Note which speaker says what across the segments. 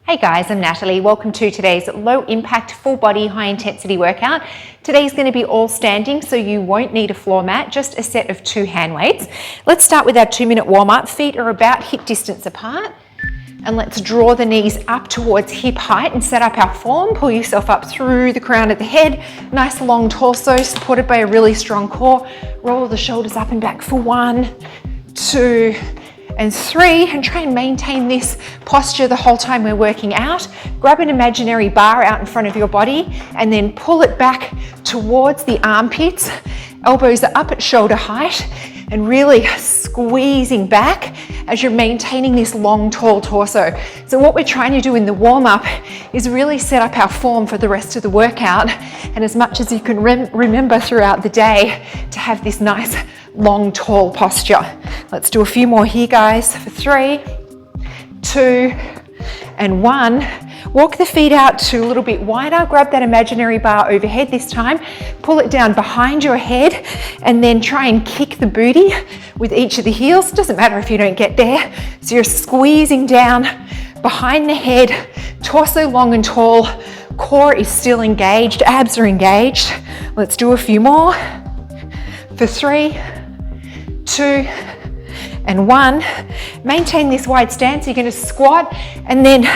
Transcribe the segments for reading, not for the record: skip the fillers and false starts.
Speaker 1: Hey guys, I'm Natalie. Welcome to today's low impact, full body, high intensity workout. Today's going to be all standing, so you won't need a floor mat, just a set of 2 hand weights. Let's start with our 2-minute warm up. Feet are about hip distance apart. And let's draw the knees up towards hip height and set up our form. Pull yourself up through the crown of the head. Nice long torso supported by a really strong core. Roll the shoulders up and back for 1, 2, and 3, and try and maintain this posture the whole time we're working out. Grab an imaginary bar out in front of your body and then pull it back towards the armpits. Elbows are up at shoulder height and really squeezing back as you're maintaining this long, tall torso. So what we're trying to do in the warm-up is really set up our form for the rest of the workout, and as much as you can remember throughout the day to have this nice, long, tall posture. Let's do a few more here, guys, for 3, 2, and 1. Walk the feet out to a little bit wider. Grab that imaginary bar overhead this time. Pull it down behind your head and then try and kick the booty with each of the heels. Doesn't matter if you don't get there. So you're squeezing down behind the head, torso long and tall, core is still engaged, abs are engaged. Let's do a few more for 3, 2, and 1. Maintain this wide stance. You're going to squat and then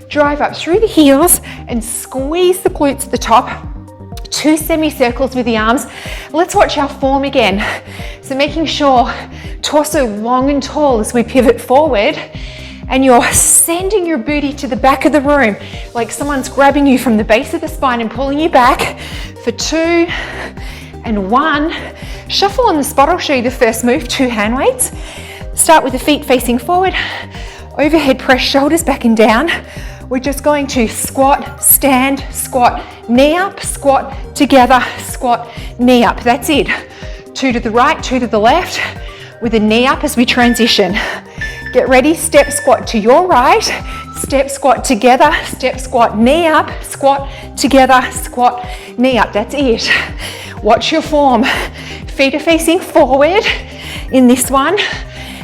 Speaker 1: drive up through the heels and squeeze the glutes at the top. 2 semicircles with the arms. Let's watch our form again. So making sure torso long and tall as we pivot forward, and you're sending your booty to the back of the room like someone's grabbing you from the base of the spine and pulling you back for 2 and 1. Shuffle on the spot. I'll show you the first move. 2 hand weights. Start with the feet facing forward, overhead press shoulders back and down. We're just going to squat, stand, squat, knee up, squat, together, squat, knee up. That's it. 2 to the right, 2 to the left with a knee up as we transition. Get ready, step squat to your right, step squat together, step squat, knee up, squat, together, squat, knee up. That's it. Watch your form. Feet are facing forward in this one.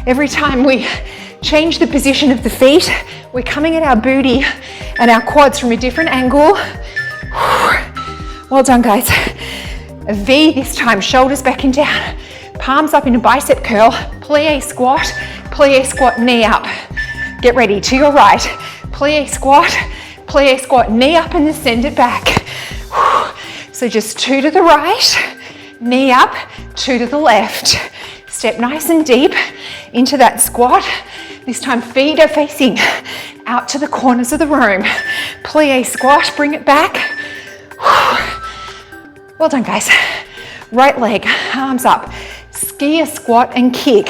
Speaker 1: Every time we change the position of the feet, we're coming at our booty and our quads from a different angle. Well done, guys. A V this time, shoulders back and down. Palms up in a bicep curl. Plie squat, knee up. Get ready, to your right. Plie squat, knee up, and then send it back. So just 2 to the right, knee up, 2 to the left. Step nice and deep into that squat. This time feet are facing out to the corners of the room. Plie squat, bring it back. Well done, guys. Right leg, arms up. Skier squat and kick.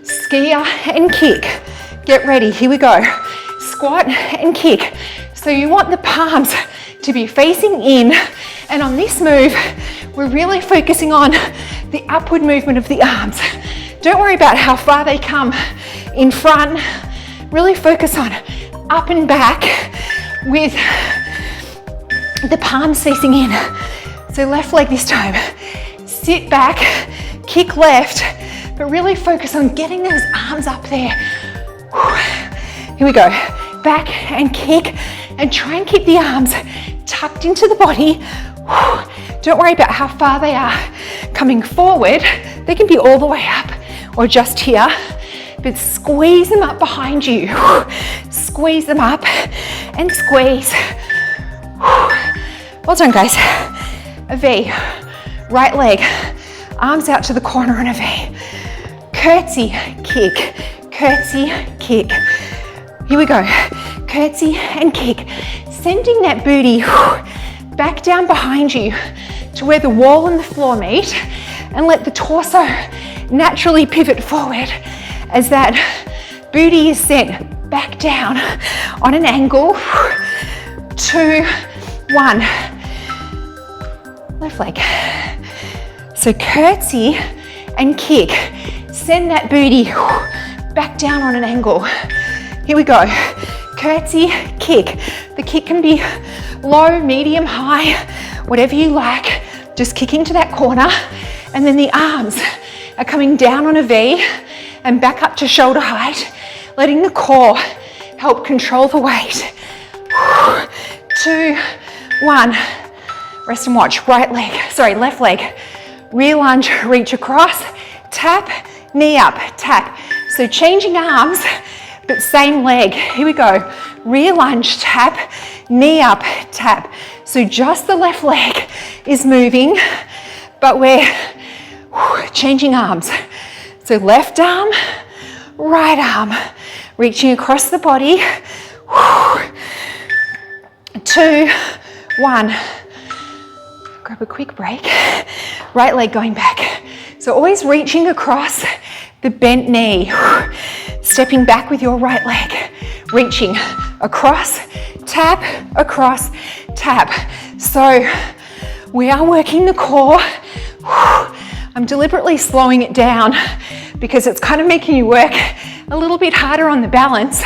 Speaker 1: Skier and kick. Get ready, here we go. Squat and kick. So you want the palms to be facing in, and on this move, we're really focusing on the upward movement of the arms. Don't worry about how far they come in front. Really focus on up and back with the palms facing in. So left leg this time. Sit back, kick left, but really focus on getting those arms up there. Here we go. Back and kick, and try and keep the arms tucked into the body. Don't worry about how far they are coming forward. They can be all the way up or just here, but squeeze them up behind you. Squeeze them up and squeeze. Well done, guys. A V. Right leg, arms out to the corner in a V. Curtsy, kick, curtsy, kick. Here we go. Curtsy and kick. Sending that booty back down behind you to where the wall and the floor meet, and let the torso naturally pivot forward as that booty is sent back down on an angle. 2, 1. Left leg. So curtsy and kick. Send that booty back down on an angle. Here we go. Curtsy, kick. The kick can be low, medium, high, whatever you like. Just kicking to that corner, and then the arms are coming down on a V and back up to shoulder height, letting the core help control the weight 2, 1. Rest and watch. Left leg. Rear lunge, reach across, tap, knee up, tap. So changing arms, but same leg. Here we go. Rear lunge, tap, knee up, tap. So just the left leg is moving, but we're changing arms. So left arm, right arm, reaching across the body. 2, 1. Grab a quick break. Right leg going back. So always reaching across the bent knee. Stepping back with your right leg. Reaching across, tap, across, tap. So we are working the core. I'm deliberately slowing it down because it's kind of making you work a little bit harder on the balance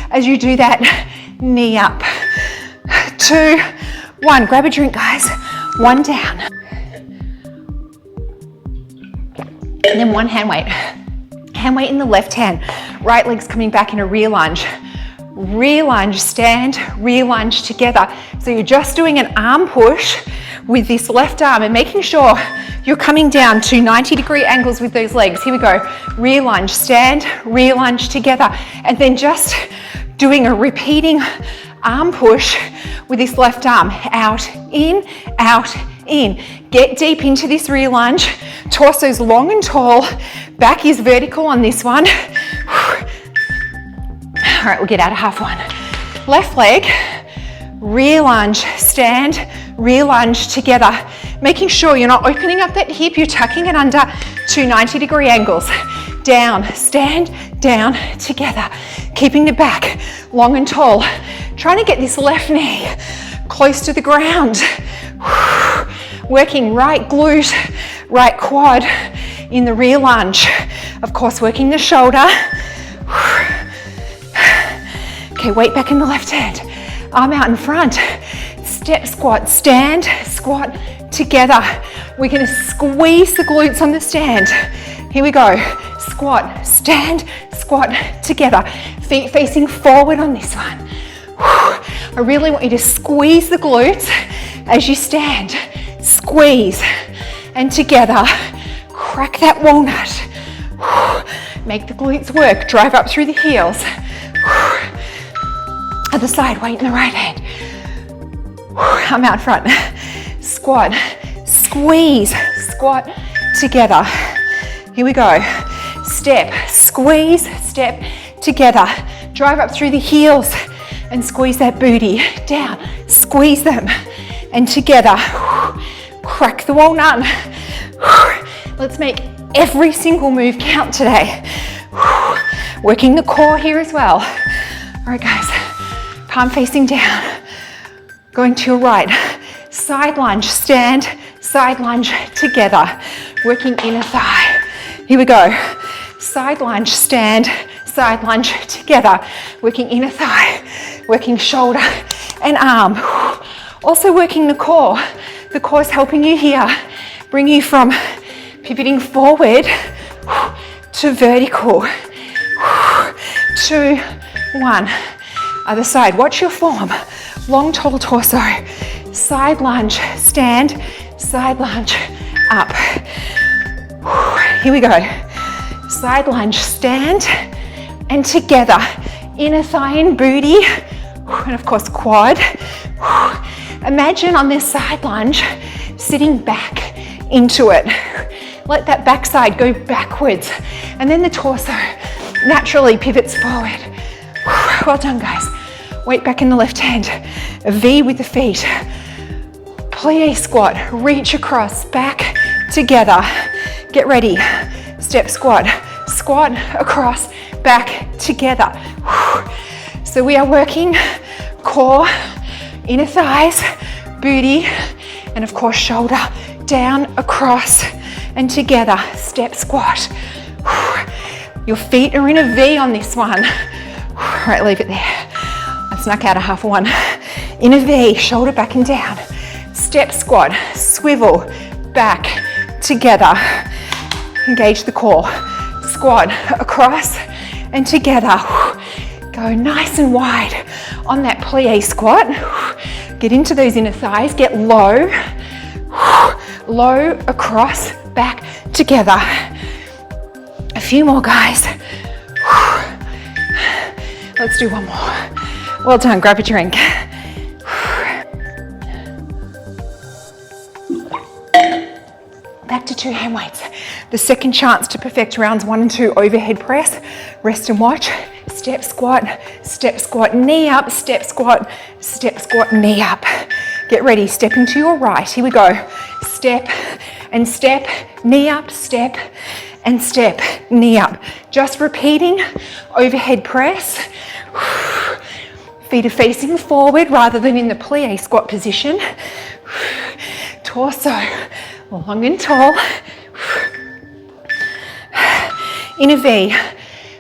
Speaker 1: as you do that knee up. 2, 1. Grab a drink, guys. 1 down. And then 1 hand weight. Hand weight in the left hand. Right leg's coming back in a rear lunge. Rear lunge, stand, rear lunge together. So you're just doing an arm push with this left arm and making sure you're coming down to 90-degree angles with those legs. Here we go. Rear lunge, stand, rear lunge together. And then just doing a repeating arm push with this left arm. Out, in, out, in. Get deep into this rear lunge. Torso's long and tall. Back is vertical on this one. All right, we'll get out of half one. Left leg, rear lunge, stand, rear lunge together. Making sure you're not opening up that hip, you're tucking it under to 90-degree angles. Down, stand, down, together. Keeping the back long and tall. Trying to get this left knee close to the ground. Working right glute, right quad in the rear lunge. Of course, working the shoulder. Okay, weight back in the left hand. Arm out in front. Step squat, stand, squat together. We're gonna squeeze the glutes on the stand. Here we go. Squat, stand, squat together. Feet facing forward on this one. I really want you to squeeze the glutes as you stand. Squeeze and together. Crack that walnut. Make the glutes work. Drive up through the heels. Other side, weight in the right hand. Arm out front. Squat, squeeze, squat together. Here we go. Step, squeeze, step together. Drive up through the heels and squeeze that booty down. Squeeze them and together. Crack the walnut. Let's make every single move count today. Working the core here as well. All right, guys. Palm facing down. Going to your right. Side lunge, stand, side lunge together. Working inner thigh. Here we go. Side lunge, stand, side lunge together. Working inner thigh. Working shoulder and arm. Also working the core. The core is helping you here. Bring you from pivoting forward to vertical. 2, 1. Other side, watch your form. Long, tall torso. Side lunge, stand, side lunge, up. Here we go. Side lunge, stand, and together. Inner thigh and booty, and of course quad. Imagine on this side lunge, sitting back into it. Let that backside go backwards, and then the torso naturally pivots forward. Well done, guys. Weight back in the left hand. A V with the feet. Plie squat. Reach across, back, together. Get ready. Step squat. Squat, across, back, together. So we are working core, inner thighs, booty, and of course shoulder. Down, across, and together. Step squat. Your feet are in a V on this one. All right, leave it there. I snuck out a half one. In a V, shoulder back and down. Step squat, swivel, back, together. Engage the core. Squat, across, and together. Go nice and wide on that plie squat. Get into those inner thighs, get low, low, across, back, together. A few more, guys. Let's do one more. Well done, grab a drink. Back to 2 hand weights. The second chance to perfect rounds 1 and 2, overhead press, rest and watch, step squat, knee up, step squat, knee up. Get ready, stepping to your right, here we go. Step and step, knee up, step and step, knee up. Just repeating, overhead press. Feet are facing forward rather than in the plie squat position. Torso long and tall. In a V,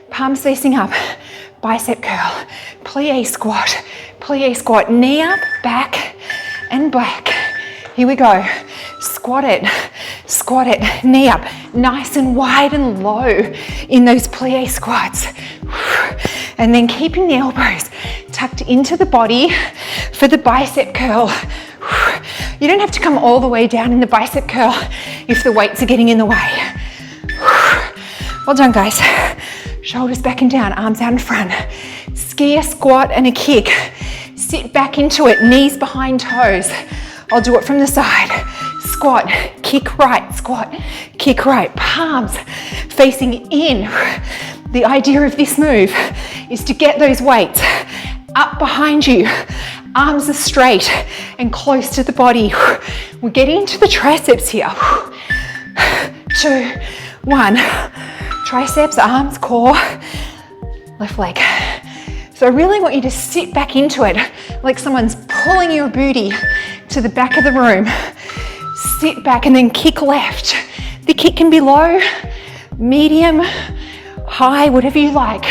Speaker 1: palms facing up, bicep curl, plie squat, knee up, back and back. Here we go. Squat it, knee up, nice and wide and low in those plie squats. And then keeping the elbows tucked into the body for the bicep curl. You don't have to come all the way down in the bicep curl if the weights are getting in the way. Well done, guys. Shoulders back and down, arms out in front. Skier squat and a kick. Sit back into it, knees behind toes. I'll do it from the side. Squat, kick right, squat, kick right. Palms facing in. The idea of this move is to get those weights up behind you. Arms are straight and close to the body. We're getting into the triceps here. 2, 1. Triceps, arms, core, left leg. So I really want you to sit back into it like someone's pulling your booty to the back of the room. Sit back and then kick left. The kick can be low, medium, high, whatever you like.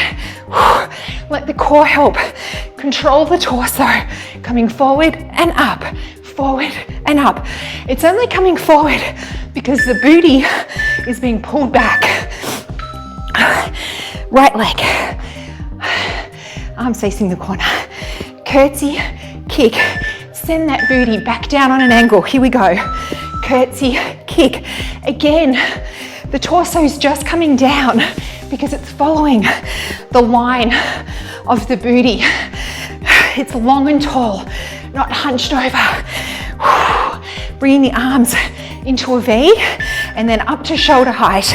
Speaker 1: Let the core help control the torso. Coming forward and up, forward and up. It's only coming forward because the booty is being pulled back. Right leg, arms facing the corner. Curtsy, kick. Send that booty back down on an angle. Here we go. Curtsy, kick. Again, the torso is just coming down because it's following the line of the booty. It's long and tall, not hunched over. Bringing the arms into a V and then up to shoulder height.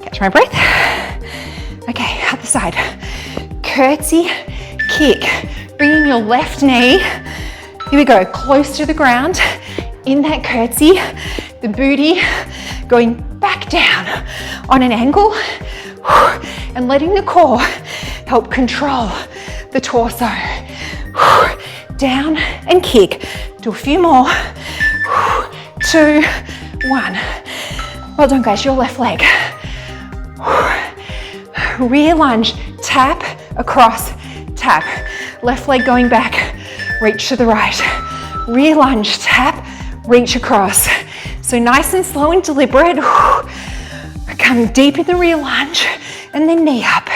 Speaker 1: Catch my breath. Okay, other side. Curtsy, kick. Bringing your left knee, here we go, close to the ground. In that curtsy, the booty going back down on an angle and letting the core help control the torso. Down and kick. Do a few more. 2, 1. Well done, guys, your left leg. Rear lunge, tap, across, tap. Left leg going back, reach to the right. Rear lunge, tap, reach across. So nice and slow and deliberate. Come deep in the rear lunge and then knee up.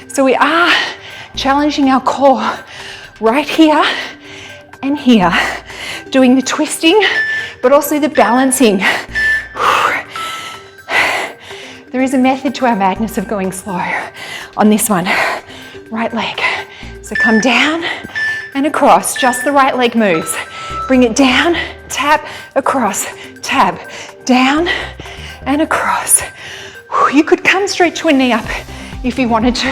Speaker 1: So we are challenging our core right here and here. Doing the twisting, but also the balancing. There is a method to our madness of going slow on this one. Right leg. So come down and across, just the right leg moves. Bring it down, tap, across, tap, down and across. You could come straight to a knee up if you wanted to.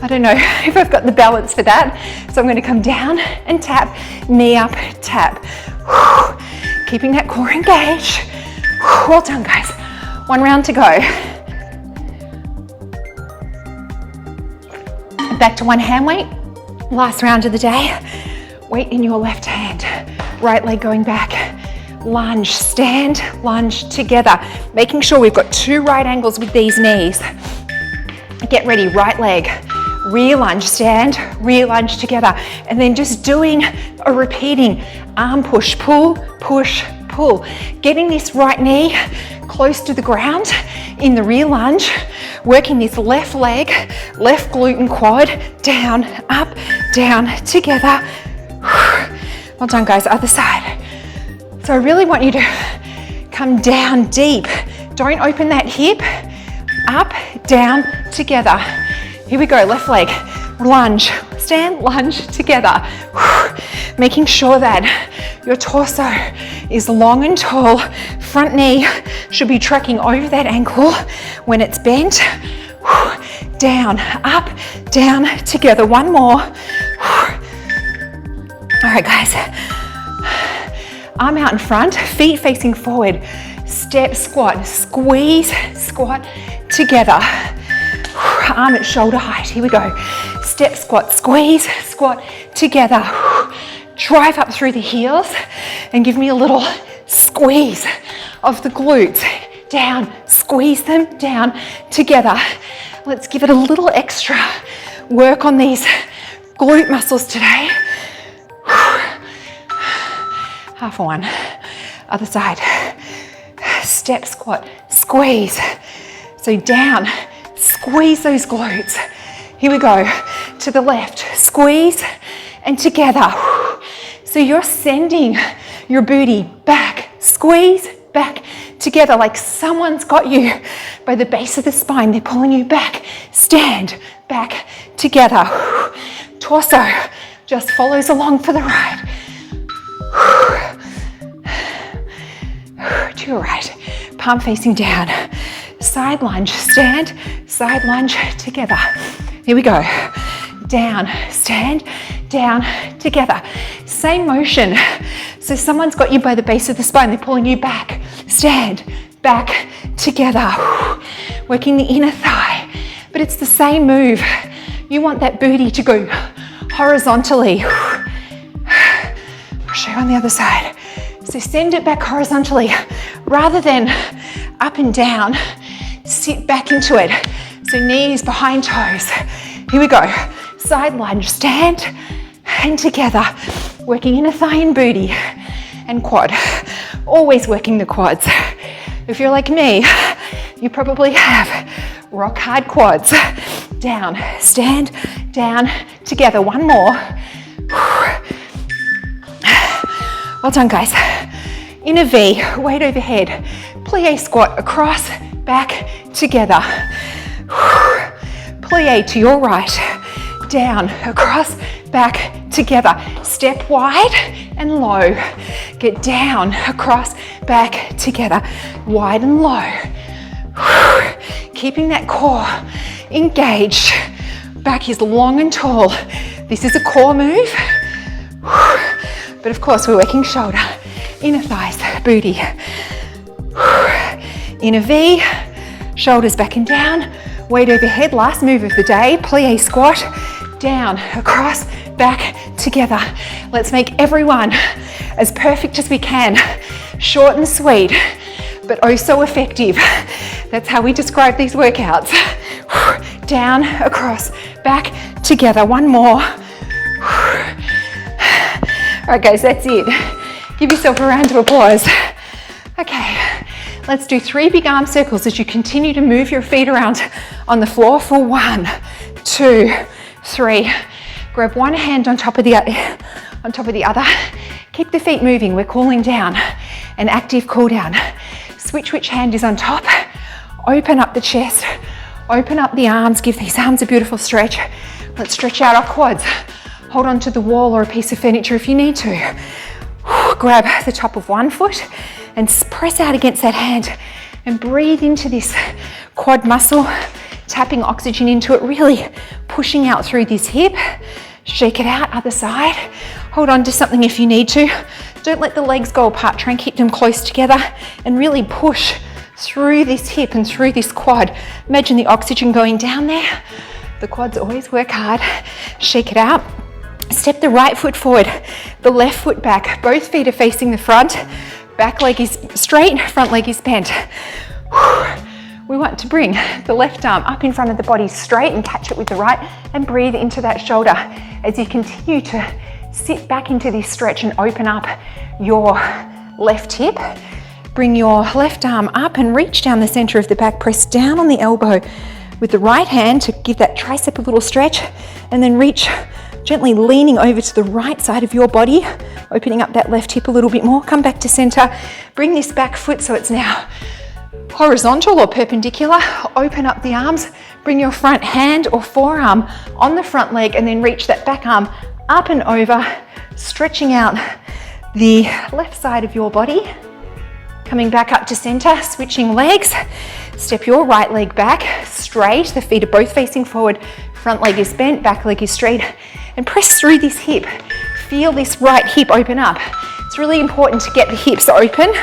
Speaker 1: I don't know if I've got the balance for that. So I'm going to come down and tap, knee up, tap. Keeping that core engaged. Well done, guys. 1 round to go. Back to 1 hand weight. Last round of the day. Weight in your left hand. Right leg going back. Lunge, stand, lunge together. Making sure we've got 2 right angles with these knees. Get ready, right leg. Rear lunge, stand, rear lunge together. And then just doing or repeating arm push, pull, push, pull. Getting this right knee close to the ground in the rear lunge, working this left leg, left glute and quad, down, up, down, together. Well done, guys, other side. So I really want you to come down deep. Don't open that hip. Up, down, together. Here we go, left leg, lunge, stand, lunge, together. Making sure that your torso is long and tall. Front knee should be tracking over that ankle when it's bent. Down, up, down, together. One more. All right, guys. Arm out in front, feet facing forward. Step, squat, squeeze, squat, together. Arm at shoulder height. Here we go. Step, squat, squeeze, squat, together. Drive up through the heels and give me a little squeeze of the glutes. Down, squeeze them down, together. Let's give it a little extra work on these glute muscles today. Half one. Other side. Step, squat, squeeze. So down, squeeze those glutes. Here we go. To the left, squeeze and together. So you're sending your booty back, squeeze, back, together, like someone's got you by the base of the spine. They're pulling you back. Stand, back, together. Torso just follows along for the ride. To your right, palm facing down. Side lunge, stand, side lunge, together. Here we go. Down, stand, down, together. Same motion. So someone's got you by the base of the spine. They're pulling you back. Stand, back, together. Working the inner thigh. But it's the same move. You want that booty to go horizontally. I'll show you on the other side. So send it back horizontally rather than up and down. Sit back into it. So knees behind toes. Here we go. Side lunge, stand and together. Working inner thigh and booty and quad. Always working the quads. If you're like me, you probably have rock hard quads. Down, stand, down, together. One more. Well done, guys. In a V, weight overhead. Plie squat across, back, together. Plie to your right. Down, across, back, together. Step wide and low. Get down, across, back, together. Wide and low. Keeping that core engaged. Back is long and tall. This is a core move. But of course, we're working shoulder, inner thighs, booty. Inner V, shoulders back and down. Weight overhead, last move of the day. Plie squat, down, across, back, together. Let's make everyone as perfect as we can. Short and sweet, but oh so effective. That's how we describe these workouts. Down, across, back, together. One more. All right, guys, that's it. Give yourself a round of applause. Okay, let's do 3 big arm circles as you continue to move your feet around on the floor for 1, 2, 3. Grab one hand on top of the other. Keep the feet moving. We're cooling down. An active cool down. Switch which hand is on top. Open up the chest. Open up the arms. Give these arms a beautiful stretch. Let's stretch out our quads. Hold on to the wall or a piece of furniture if you need to. Grab the top of one foot and press out against that hand and breathe into this quad muscle, tapping oxygen into it, really pushing out through this hip. Shake it out, other side. Hold on to something if you need to. Don't let the legs go apart. Try and keep them close together and really push through this hip and through this quad. Imagine the oxygen going down there. The quads always work hard. Shake it out. Step the right foot forward, the left foot back. Both feet are facing the front. Back leg is straight, front leg is bent. We want to bring the left arm up in front of the body straight and catch it with the right and breathe into that shoulder as you continue to sit back into this stretch and open up your left hip. Bring your left arm up and reach down the center of the back. Press down on the elbow with the right hand to give that tricep a little stretch, and then reach, gently leaning over to the right side of your body, opening up that left hip a little bit more. Come back to center. Bring this back foot so it's now horizontal or perpendicular. Open up the arms. Bring your front hand or forearm on the front leg, and then reach that back arm up and over, stretching out the left side of your body. Coming back up to center, switching legs. Step your right leg back straight. The feet are both facing forward. Front leg is bent, back leg is straight. And press through this hip. Feel this right hip open up. It's really important to get the hips open.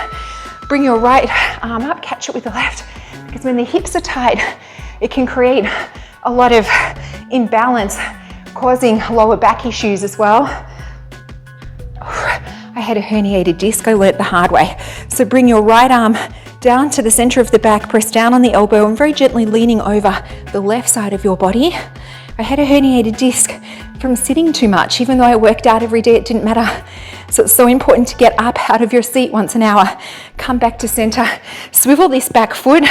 Speaker 1: Bring your right arm up, catch it with the left, because when the hips are tight, it can create a lot of imbalance, causing lower back issues as well. I had a herniated disc, I learnt the hard way. So bring your right arm down to the center of the back, press down on the elbow and very gently leaning over the left side of your body. I had a herniated disc from sitting too much. Even though I worked out every day, it didn't matter. So it's so important to get up out of your seat once an hour. Come back to center, swivel this back foot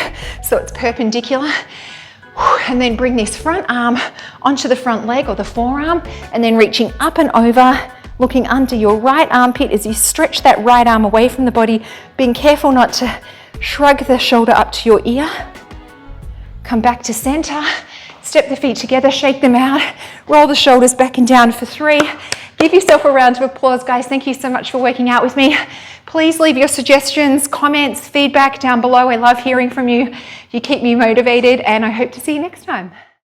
Speaker 1: so it's perpendicular. And then bring this front arm onto the front leg or the forearm, and then reaching up and over, looking under your right armpit as you stretch that right arm away from the body, being careful not to shrug the shoulder up to your ear. Come back to center, step the feet together, shake them out, roll the shoulders back and down for 3. Give yourself a round of applause, guys. Thank you so much for working out with me. Please leave your suggestions, comments, feedback down below. I love hearing from you. You keep me motivated, and I hope to see you next time.